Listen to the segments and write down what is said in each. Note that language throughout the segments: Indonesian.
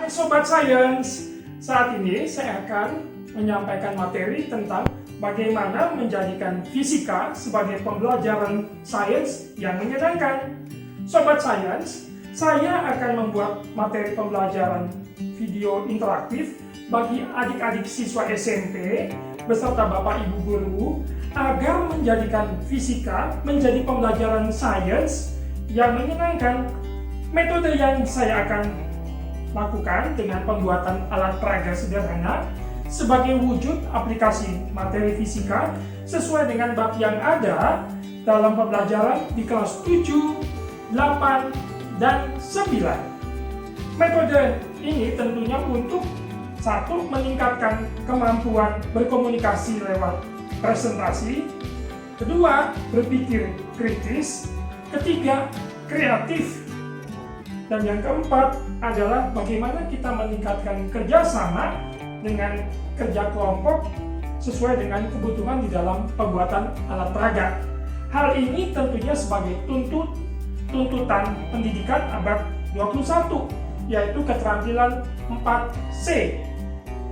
Hai Sobat Sains, saat ini saya akan menyampaikan materi tentang bagaimana menjadikan fisika sebagai pembelajaran sains yang menyenangkan. Sobat Sains, saya akan membuat materi pembelajaran video interaktif bagi adik-adik siswa SMP beserta Bapak Ibu Guru agar menjadikan fisika menjadi pembelajaran sains yang menyenangkan. Metode yang saya akan lakukan dengan pembuatan alat peraga sederhana sebagai wujud aplikasi materi fisika sesuai dengan bab yang ada dalam pembelajaran di kelas 7, 8, dan 9. Metode ini tentunya untuk satu, meningkatkan kemampuan berkomunikasi lewat presentasi, kedua, berpikir kritis, ketiga, kreatif, dan yang keempat adalah bagaimana kita meningkatkan kerjasama dengan kerja kelompok sesuai dengan kebutuhan di dalam pembuatan alat peraga. Hal ini tentunya sebagai tuntutan pendidikan abad 21, yaitu keterampilan 4C.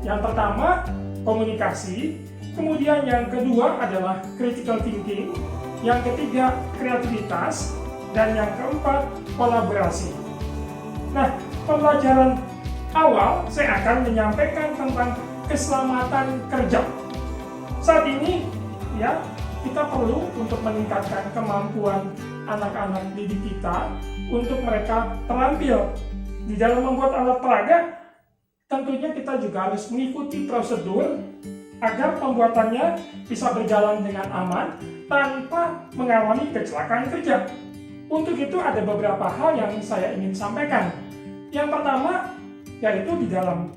Yang pertama, komunikasi, kemudian yang kedua adalah critical thinking, yang ketiga kreativitas, dan yang keempat kolaborasi. Nah, pembelajaran awal saya akan menyampaikan tentang keselamatan kerja. Saat ini ya, kita perlu untuk meningkatkan kemampuan anak-anak didik kita untuk mereka terampil di dalam membuat alat peraga. Tentunya kita juga harus mengikuti prosedur agar pembuatannya bisa berjalan dengan aman tanpa mengalami kecelakaan kerja. Untuk itu ada beberapa hal yang saya ingin sampaikan. Yang pertama, yaitu di dalam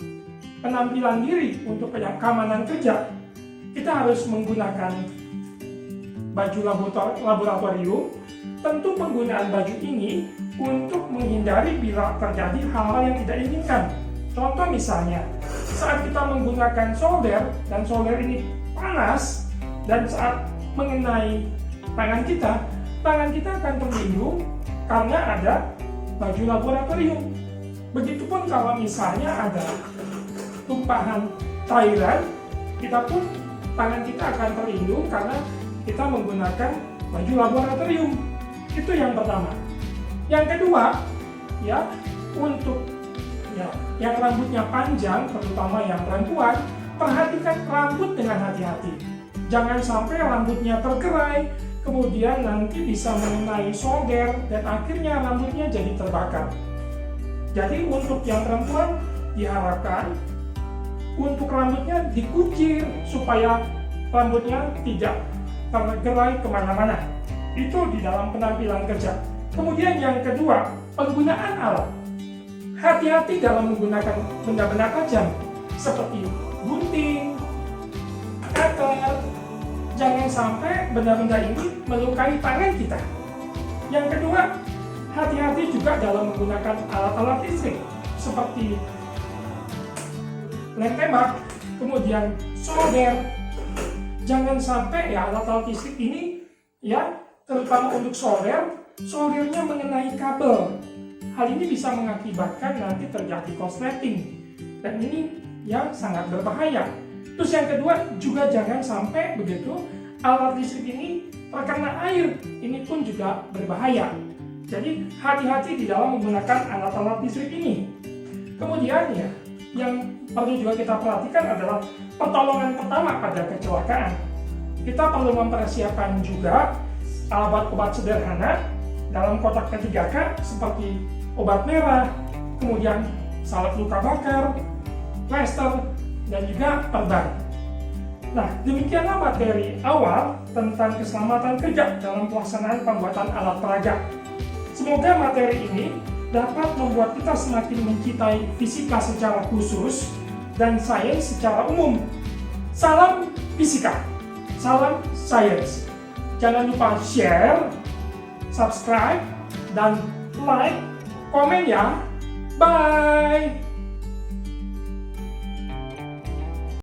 penampilan diri untuk keamanan kerja. Kita harus menggunakan baju laboratorium. Tentu penggunaan baju ini untuk menghindari bila terjadi hal-hal yang tidak diinginkan. Contoh misalnya, saat kita menggunakan solder, dan solder ini panas, dan saat mengenai tangan kita akan terlindung karena ada baju laboratorium. Begitupun kalau misalnya ada tumpahan cairan, tangan kita akan terlindung karena kita menggunakan baju laboratorium. Itu yang pertama. Yang kedua, ya, untuk yang rambutnya panjang, terutama yang perempuan, perhatikan rambut dengan hati-hati. Jangan sampai rambutnya tergerai, kemudian nanti bisa mengenai solder dan akhirnya rambutnya jadi terbakar. Jadi untuk yang perempuan diharapkan untuk rambutnya dikucir supaya rambutnya tidak tergerai kemana-mana. Itu di dalam penampilan kerja. Kemudian yang kedua, penggunaan alat. Hati-hati dalam menggunakan benda-benda tajam seperti gunting, cutter. Jangan sampai benda-benda ini melukai tangan kita. Yang kedua, hati-hati juga dalam menggunakan alat-alat listrik seperti lem tembak, kemudian solder. Jangan sampai alat-alat listrik ini terutama untuk soldernya mengenai kabel. Hal ini bisa mengakibatkan nanti terjadi korsleting dan ini sangat berbahaya. Terus yang kedua juga jangan sampai alat listrik ini terkena air, ini pun juga berbahaya. Jadi hati-hati di dalam menggunakan alat-alat listrik ini. Kemudian yang perlu juga kita perhatikan adalah pertolongan pertama pada kecelakaan. Kita perlu mempersiapkan juga obat-obat sederhana dalam kotak P3K seperti obat merah, kemudian salep luka bakar, plester, dan juga perban. Nah, demikianlah materi awal tentang keselamatan kerja dalam pelaksanaan pembuatan alat peraga. Semoga materi ini dapat membuat kita semakin mencintai fisika secara khusus dan sains secara umum. Salam fisika, salam sains. Jangan lupa share, subscribe, dan like, komen ya. Bye!